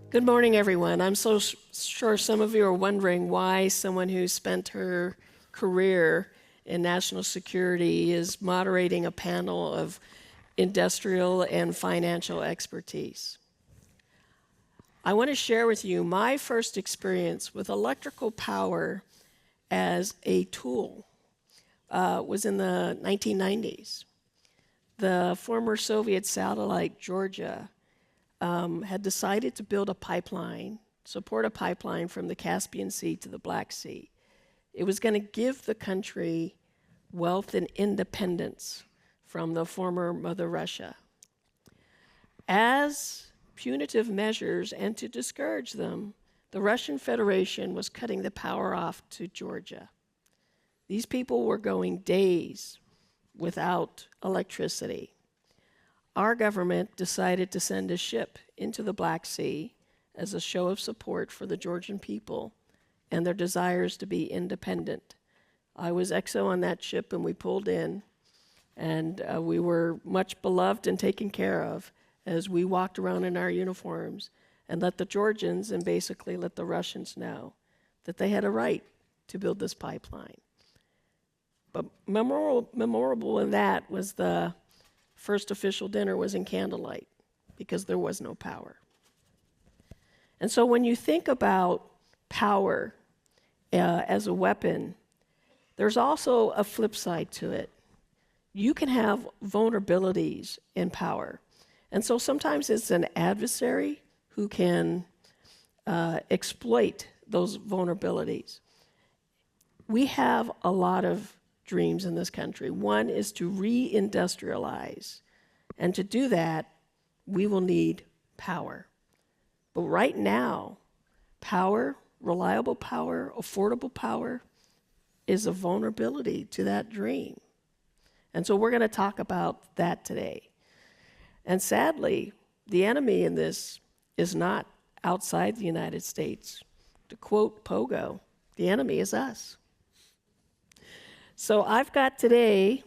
Good morning, everyone. I'm so sure some of you are wondering why someone who spent her career in national security is moderating a panel of industrial and financial expertise. I want to share with you my first experience with electrical power as a tool was in the 1990s. The former Soviet satellite, Georgia, had decided to build a pipeline, support a pipeline from the Caspian Sea to the Black Sea. It was going to give the country wealth and independence from the former Mother Russia. As punitive measures and to discourage them, the Russian Federation was cutting the power off to Georgia. These people were going days without electricity. Our government decided to send a ship into the Black Sea as a show of support for the Georgian people and their desires to be independent. I was XO on that ship, and we pulled in, and we were much beloved and taken care of as we walked around in our uniforms and let the Georgians and basically let the Russians know that they had a right to build this pipeline. But memorable in that was the first official dinner was in candlelight because there was no power. And so when you think about power as a weapon, there's also a flip side to it. You can have vulnerabilities in power. And so sometimes it's an adversary who can exploit those vulnerabilities. We have a lot of dreams in this country. One is to reindustrialize. And to do that, we will need power. But right now, power, reliable power, affordable power, is a vulnerability to that dream. And so we're going to talk about that today. And sadly, the enemy in this is not outside the United States. To quote Pogo, the enemy is us. So I've got Jim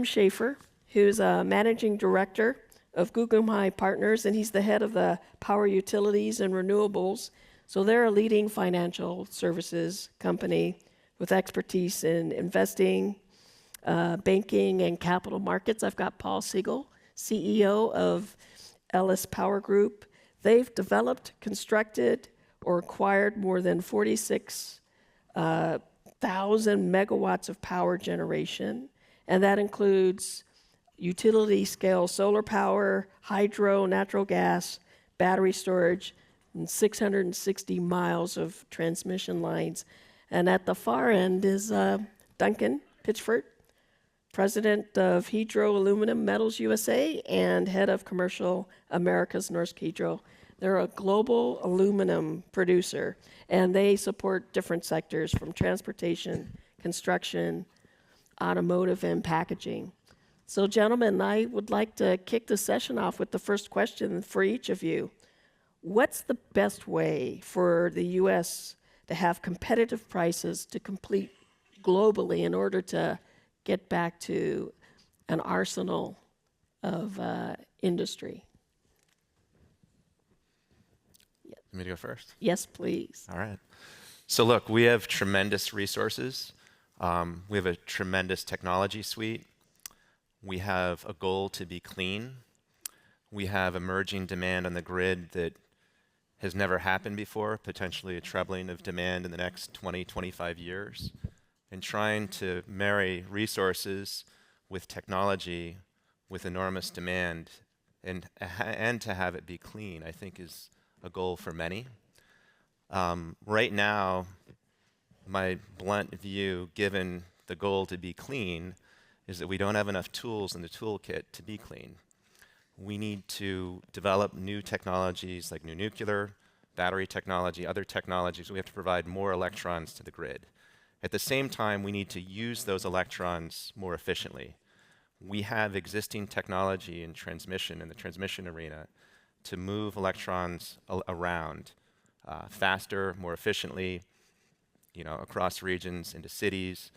Schaefer, who's a managing director of Guggenheim Partners, and he's the head of the power utilities and renewables. So they're a leading financial services company with expertise in investing, banking, and capital markets. I've got Paul Segal, CEO of Ellis Power Group. They've developed, constructed, or acquired more than 46,000 megawatts of power generation, and that includes utility-scale solar power, hydro, natural gas, battery storage, and 660 miles of transmission lines. And at the far end is Duncan Pitchford, president of Hydro Aluminum Metals USA and head of Commercial Americas Norsk Hydro. They're a global aluminum producer, and they support different sectors from transportation, construction, automotive, and packaging. So, gentlemen, I would like to kick the session off with the first question for each of you. What's the best way for the U.S. to have competitive prices to compete globally in order to get back to an arsenal of industry? Want me to go first? Yes, please. All right. So look, we have tremendous resources. We have a tremendous technology suite. We have a goal to be clean. We have emerging demand on the grid that has never happened before, potentially a trebling of demand in the next 20, 25 years. And trying to marry resources with technology with enormous demand and to have it be clean, I think is a goal for many. Right now, my blunt view, given the goal to be clean, is that we don't have enough tools in the toolkit to be clean. We need to develop new technologies like new nuclear, battery technology, other technologies. We have to provide more electrons to the grid. At the same time, we need to use those electrons more efficiently. We have existing technology in transmission, in the transmission arena, to move electrons around faster, more efficiently, across regions, into cities.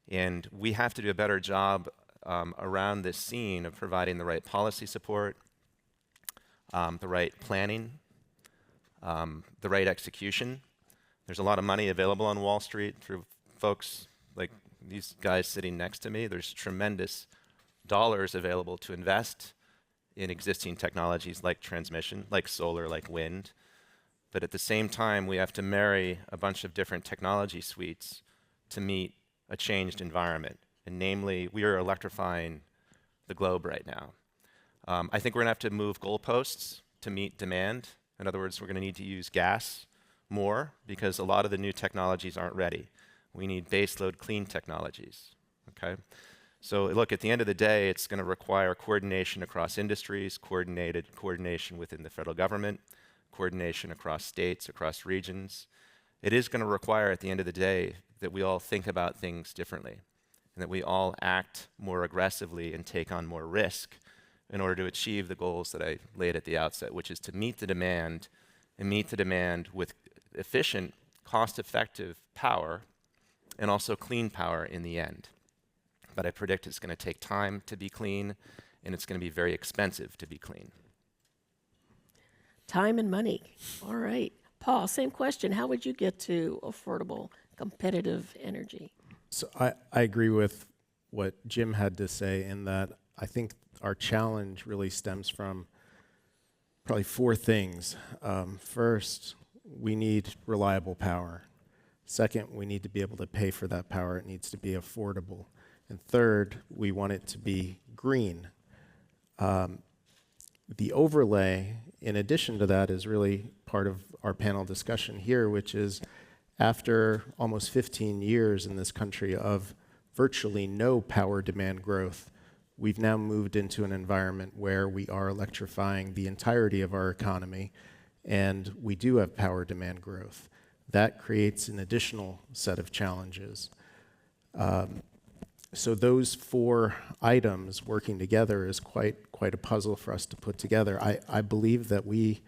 And we have to do a better job around this scene of providing the right policy support, the right planning, the right execution. There's a lot of money available on Wall Street through folks like these guys sitting next to me. There's tremendous dollars available to invest in existing technologies like transmission, like solar, like wind. But at the same time, we have to marry a bunch of different technology suites to meet a changed environment. And namely, we are electrifying the globe right now. I think we're going to have to move goalposts to meet demand. In other words, we're going to need to use gas more because a lot of the new technologies aren't ready. We need baseload clean technologies. Okay? So look, at the end of the day, it's going to require coordination across industries, coordination within the federal government, coordination across states, across regions. It is going to require, at the end of the day, that we all think about things differently and that we all act more aggressively and take on more risk in order to achieve the goals that I laid at the outset, which is to meet the demand and meet the demand with efficient, cost-effective power and also clean power in the end. But I predict it's going to take time to be clean and it's going to be very expensive to be clean. Time and money. All right. Paul, same question. How would you get to affordable, competitive energy? So I agree with what Jim had to say in that I think our challenge really stems from probably four things. First, we need reliable power. Second, we need to be able to pay for that power. It needs to be affordable. And third, we want it to be green. The overlay, in addition to that, is really part of our panel discussion here, which is after almost 15 years in this country of virtually no power demand growth, we've now moved into an environment where we are electrifying the entirety of our economy, and we do have power demand growth. That creates an additional set of challenges. So those four items working together is quite a puzzle for us to put together. I believe that we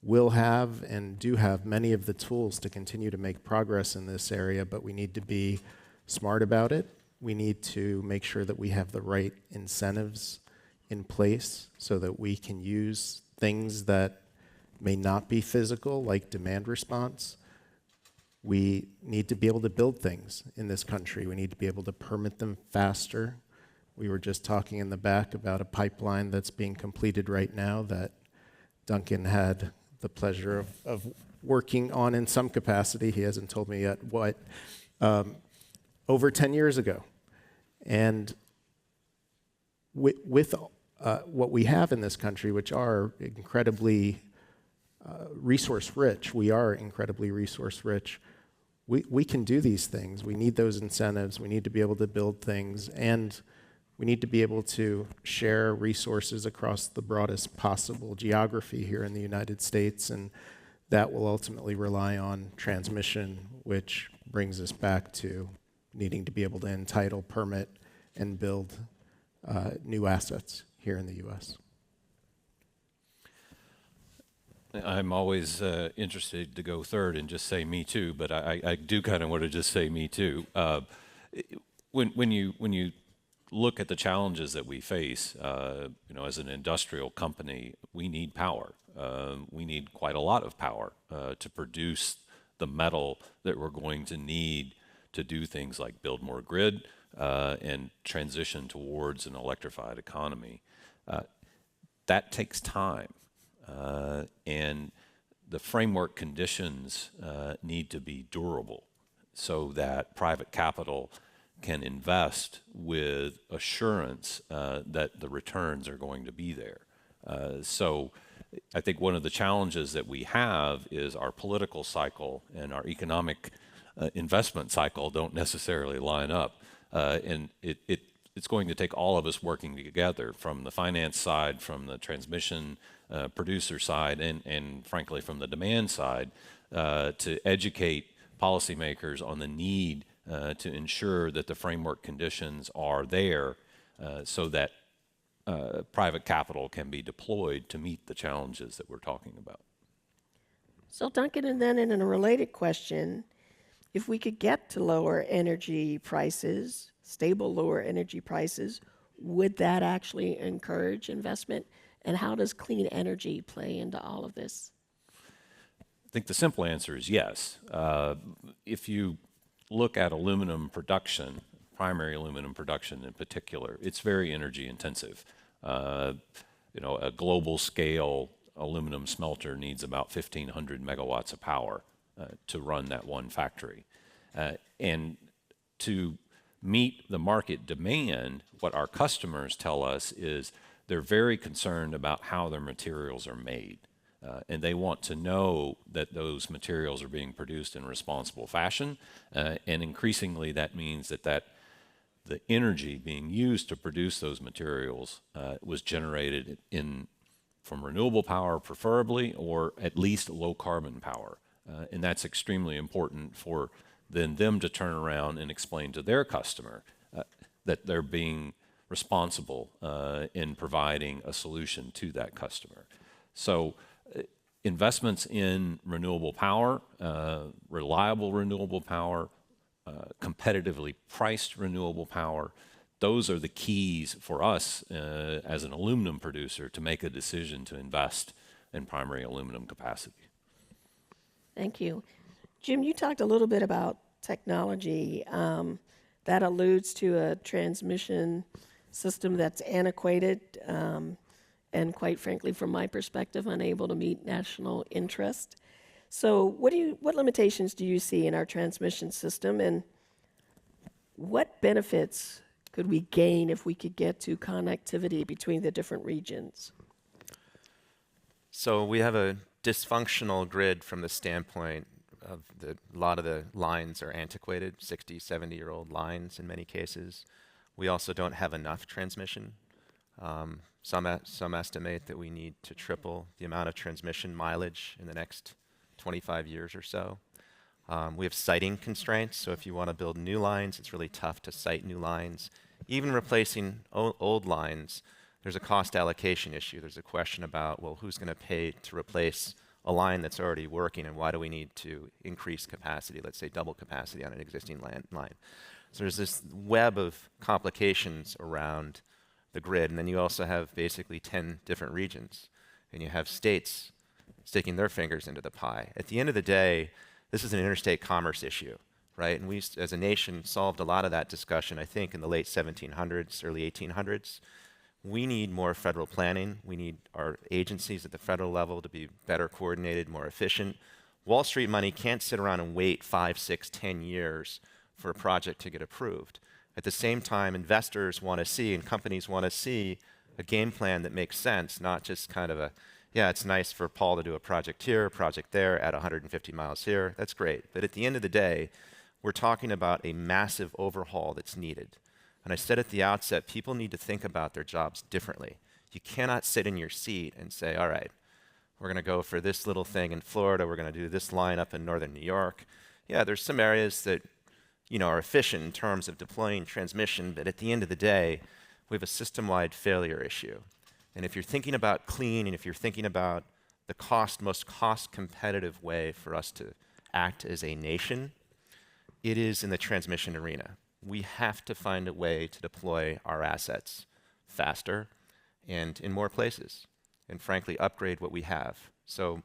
will have and do have many of the tools to continue to make progress in this area, but we need to be smart about it. We need to make sure that we have the right incentives in place so that we can use things that may not be physical, like demand response. We need to be able to build things in this country. We need to be able to permit them faster. We were just talking in the back about a pipeline that's being completed right now that Duncan had the pleasure of working on in some capacity. He hasn't told me yet what, over 10 years ago. And with what we have in this country, which are incredibly resource rich, we are incredibly resource rich, we can do these things. We need those incentives. We need to be able to build things, and we need to be able to share resources across the broadest possible geography here in the United States, and that will ultimately rely on transmission, which brings us back to needing to be able to entitle, permit, and build new assets here in the U.S. I'm always interested to go third and just say me too, but I do kind of want to just say me too. When you look at the challenges that we face, as an industrial company, we need power. We need quite a lot of power to produce the metal that we're going to need to do things like build more grid and transition towards an electrified economy. That takes time. And the framework conditions need to be durable so that private capital can invest with assurance that the returns are going to be there. So I think one of the challenges that we have is our political cycle and our economic investment cycle don't necessarily line up. And it's going to take all of us working together, from the finance side, from the transmission producer side, and frankly from the demand side, to educate policymakers on the need to ensure that the framework conditions are there so that private capital can be deployed to meet the challenges that we're talking about. So Duncan, and then in a related question, if we could get to lower energy prices, stable lower energy prices, would that actually encourage investment And how does clean energy play into all of this? I think the simple answer is yes. If you look at aluminum production, primary aluminum production in particular, it's very energy intensive. A global scale aluminum smelter needs about 1,500 megawatts of power to run that one factory. And to meet the market demand, what our customers tell us is they're very concerned about how their materials are made. And they want to know that those materials are being produced in a responsible fashion. And increasingly, that means that the energy being used to produce those materials was generated from renewable power, preferably, or at least low carbon power. And that's extremely important for then them to turn around and explain to their customer that they're being responsible in providing a solution to that customer. So investments in renewable power, reliable renewable power, competitively priced renewable power, those are the keys for us as an aluminum producer to make a decision to invest in primary aluminum capacity. Thank you. Jim, you talked a little bit about technology that alludes to a transmission system that's antiquated and quite frankly, from my perspective, unable to meet national interest. So what limitations do you see in our transmission system, and what benefits could we gain if we could get to connectivity between the different regions? So we have a dysfunctional grid from the standpoint of a lot of the lines are antiquated, 60, 70-year-old lines in many cases. We also don't have enough transmission. Some estimate that we need to triple the amount of transmission mileage in the next 25 years or so. We have siting constraints, so if you want to build new lines, it's really tough to site new lines. Even replacing old lines, there's a cost allocation issue. There's a question about, well, who's going to pay to replace a line that's already working, and why do we need to increase capacity, let's say double capacity on an existing line? So there's this web of complications around the grid, and then you also have basically 10 different regions, and you have states sticking their fingers into the pie. At the end of the day, this is an interstate commerce issue, right? And we, as a nation, solved a lot of that discussion, I think, in the late 1700s, early 1800s. We need more federal planning. We need our agencies at the federal level to be better coordinated, more efficient. Wall Street money can't sit around and wait 5, 6, 10 years for a project to get approved. At the same time, investors want to see and companies want to see a game plan that makes sense, not just kind of a, yeah, it's nice for Paul to do a project here, a project there, at 150 miles here. That's great. But at the end of the day, we're talking about a massive overhaul that's needed. And I said at the outset, people need to think about their jobs differently. You cannot sit in your seat and say, all right, we're going to go for this little thing in Florida. We're going to do this line up in northern New York. Yeah, there's some areas that are efficient in terms of deploying transmission, but at the end of the day, we have a system-wide failure issue. And if you're thinking about clean, and if you're thinking about the most cost-competitive way for us to act as a nation, it is in the transmission arena. We have to find a way to deploy our assets faster and in more places, and frankly, upgrade what we have. So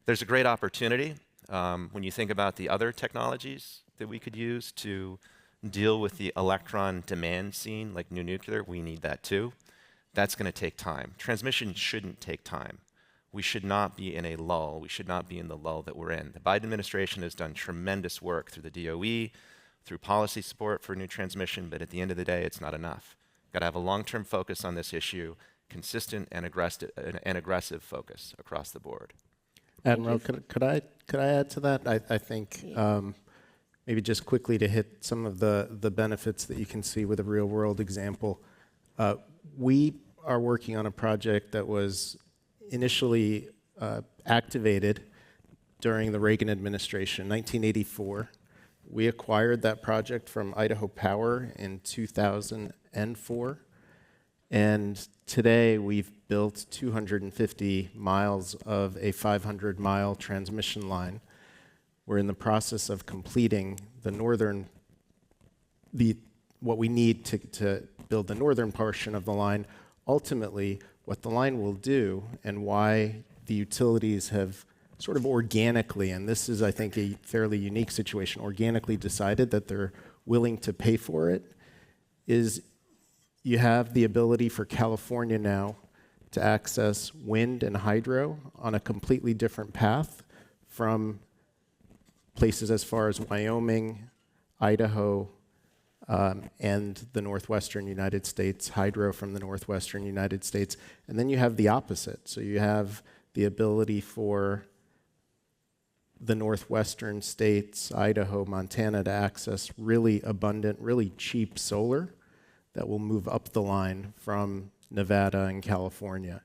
there's a great opportunity when you think about the other technologies that we could use to deal with the electron demand scene, like new nuclear. We need that too. That's going to take time. Transmission shouldn't take time. We should not be in a lull. We should not be in the lull that we're in. The Biden administration has done tremendous work through the DOE, through policy support for new transmission, but at the end of the day, it's not enough. Got to have a long-term focus on this issue, consistent and aggressive focus across the board. Admiral, could I add to that? I think maybe just quickly to hit some of the benefits that you can see with a real-world example. We are working on a project that was initially activated during the Reagan administration, 1984. We acquired that project from Idaho Power in 2004. And today we've built 250 miles of a 500-mile transmission line. We're in the process of completing what we need to build the northern portion of the line. Ultimately, what the line will do and why the utilities have sort of organically, and this is, I think, a fairly unique situation, organically decided that they're willing to pay for it, is you have the ability for California now to access wind and hydro on a completely different path from places as far as Wyoming, Idaho, and the northwestern United States, hydro from the northwestern United States. And then you have the opposite. So you have the ability for the northwestern states, Idaho, Montana, to access really abundant, really cheap solar that will move up the line from Nevada and California.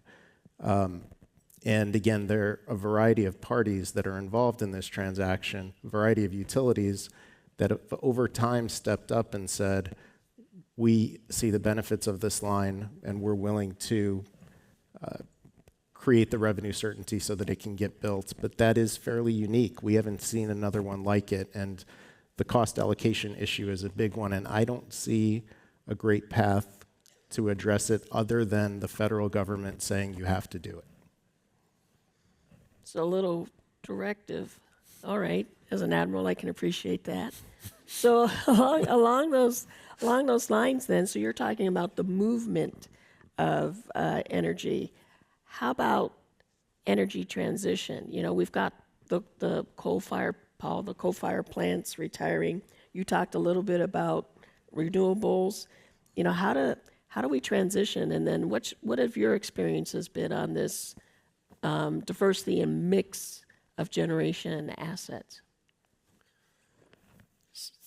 And again, there are a variety of parties that are involved in this transaction, a variety of utilities that have over time stepped up and said, we see the benefits of this line and we're willing to create the revenue certainty so that it can get built. But that is fairly unique. We haven't seen another one like it. And the cost allocation issue is a big one. And I don't see a great path to address it other than the federal government saying you have to do it. It's a little directive. All right, as an admiral, I can appreciate that. So along those lines, then. So you're talking about the movement of energy. How about energy transition? You know, we've got the coal-fired plants retiring. You talked a little bit about renewables. You know, how do we transition? And then what have your experiences been on this diversity and mix of generation assets?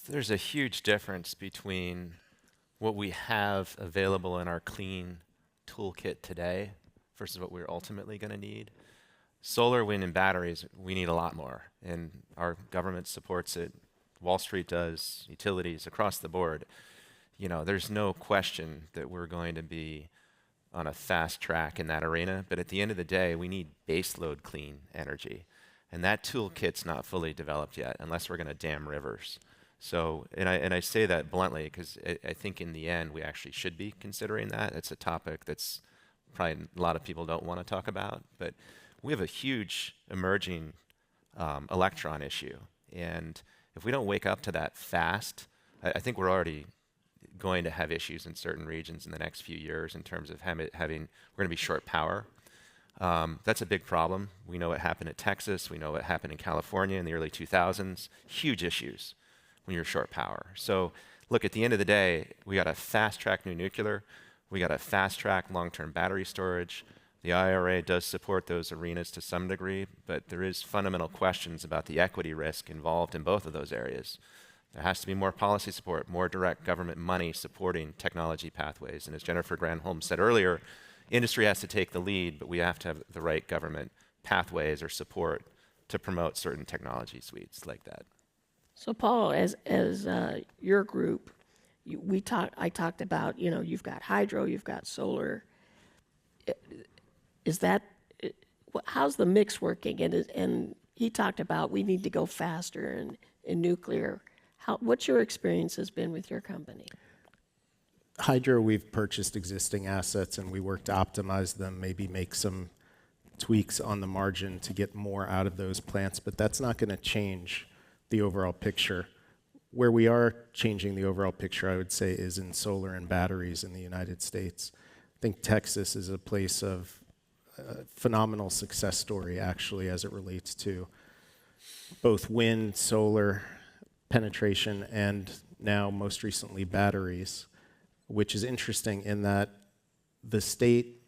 There's a huge difference between what we have available in our clean toolkit today versus what we're ultimately going to need. Solar, wind, and batteries, we need a lot more, and our government supports it. Wall Street does, utilities across the board. You know, there's no question that we're going to be on a fast track in that arena, but at the end of the day, we need baseload clean energy, and that toolkit's not fully developed yet unless we're going to dam rivers. So, and I say that bluntly because I think in the end we actually should be considering that. It's a topic that's probably a lot of people don't want to talk about, but we have a huge emerging electron issue, and if we don't wake up to that fast, I think we're already going to have issues in certain regions in the next few years in terms of we're going to be short power. That's a big problem. We know what happened in Texas. We know what happened in California in the early 2000s. Huge issues when you're short power. So look, at the end of the day, we got to fast track new nuclear. We got to fast track long-term battery storage. The IRA does support those arenas to some degree, but there is fundamental questions about the equity risk involved in both of those areas. There has to be more policy support, more direct government money supporting technology pathways. And as Jennifer Granholm said earlier, industry has to take the lead, but we have to have the right government pathways or support to promote certain technology suites like that. So Paul, as your group, I talked about, you know, you've got hydro, you've got solar. How's the mix working? And he talked about we need to go faster in nuclear. What's your experience has been with your company? Hydro, we've purchased existing assets and we work to optimize them, maybe make some tweaks on the margin to get more out of those plants, but that's not going to change the overall picture. Where we are changing the overall picture, I would say, is in solar and batteries in the United States. I think Texas is a place of phenomenal success story, actually, as it relates to both wind, solar, penetration, and now most recently batteries, which is interesting in that the state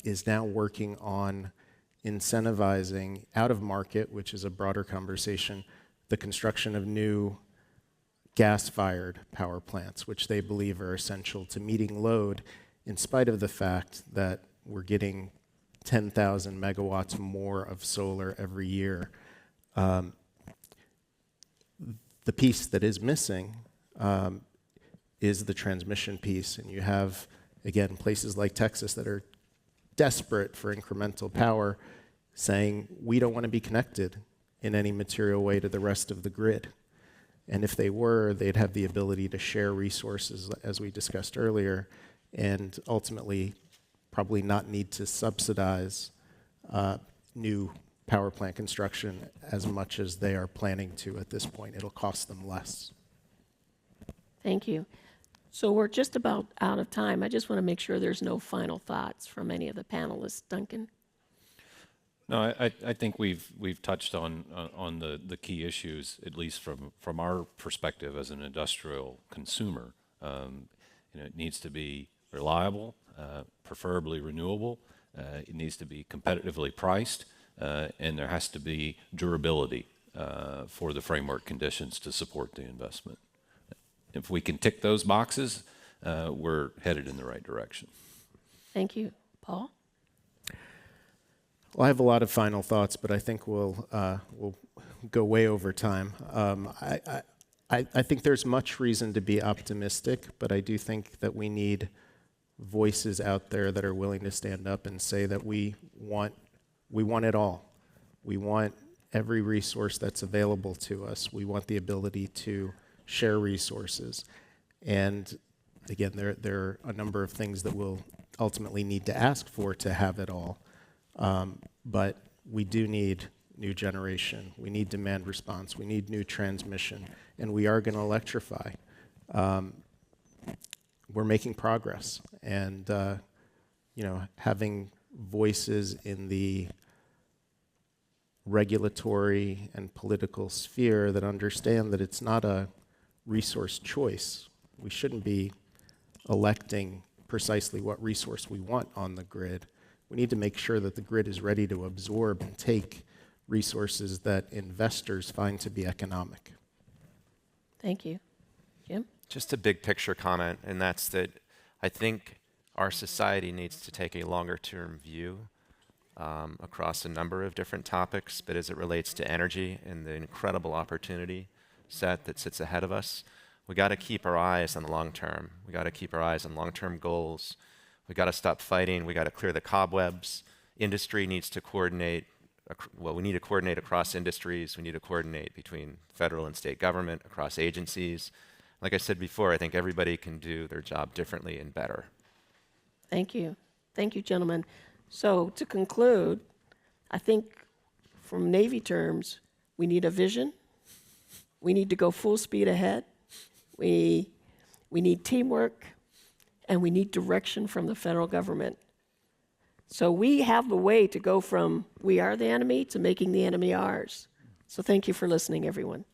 is now working on incentivizing out of market, which is a broader conversation, the construction of new gas-fired power plants, which they believe are essential to meeting load, in spite of the fact that we're getting 10,000 megawatts more of solar every year. The piece that is missing is the transmission piece, and you have, again, places like Texas that are desperate for incremental power saying, we don't want to be connected in any material way to the rest of the grid. And if they were, they'd have the ability to share resources, as we discussed earlier, and ultimately probably not need to subsidize new power plant construction as much as they are planning to at this point. It'll cost them less. Thank you. So we're just about out of time. I just want to make sure there's no final thoughts from any of the panelists. Duncan? No, I think we've touched on the key issues, at least from our perspective as an industrial consumer. It needs to be reliable, preferably renewable. It needs to be competitively priced, and there has to be durability for the framework conditions to support the investment. If we can tick those boxes, we're headed in the right direction. Thank you. Paul? Well, I have a lot of final thoughts, but I think we'll go way over time. I think there's much reason to be optimistic, but I do think that we need voices out there that are willing to stand up and say that we want it all. We want every resource that's available to us. We want the ability to share resources. And again, there are a number of things that we'll ultimately need to ask for to have it all. But we do need new generation. We need demand response. We need new transmission. And we are going to electrify. We're making progress. And, having voices in the regulatory and political sphere that understand that it's not a resource choice. We shouldn't be electing precisely what resource we want on the grid. We need to make sure that the grid is ready to absorb and take resources that investors find to be economic. Thank you. Jim? Just a big picture comment, and that's that I think our society needs to take a longer term view across a number of different topics, but as it relates to energy and the incredible opportunity set that sits ahead of us, we got to keep our eyes on the long term. We got to keep our eyes on long-term goals. We got to stop fighting. We got to clear the cobwebs. Industry needs to coordinate. Well, we need to coordinate across industries. We need to coordinate between federal and state government, across agencies. Like I said before, I think everybody can do their job differently and better. Thank you. Thank you, gentlemen. So to conclude, I think from Navy terms, we need a vision. We need to go full speed ahead. We need teamwork, and we need direction from the federal government. So we have the way to go from we are the enemy to making the enemy ours. So thank you for listening, everyone.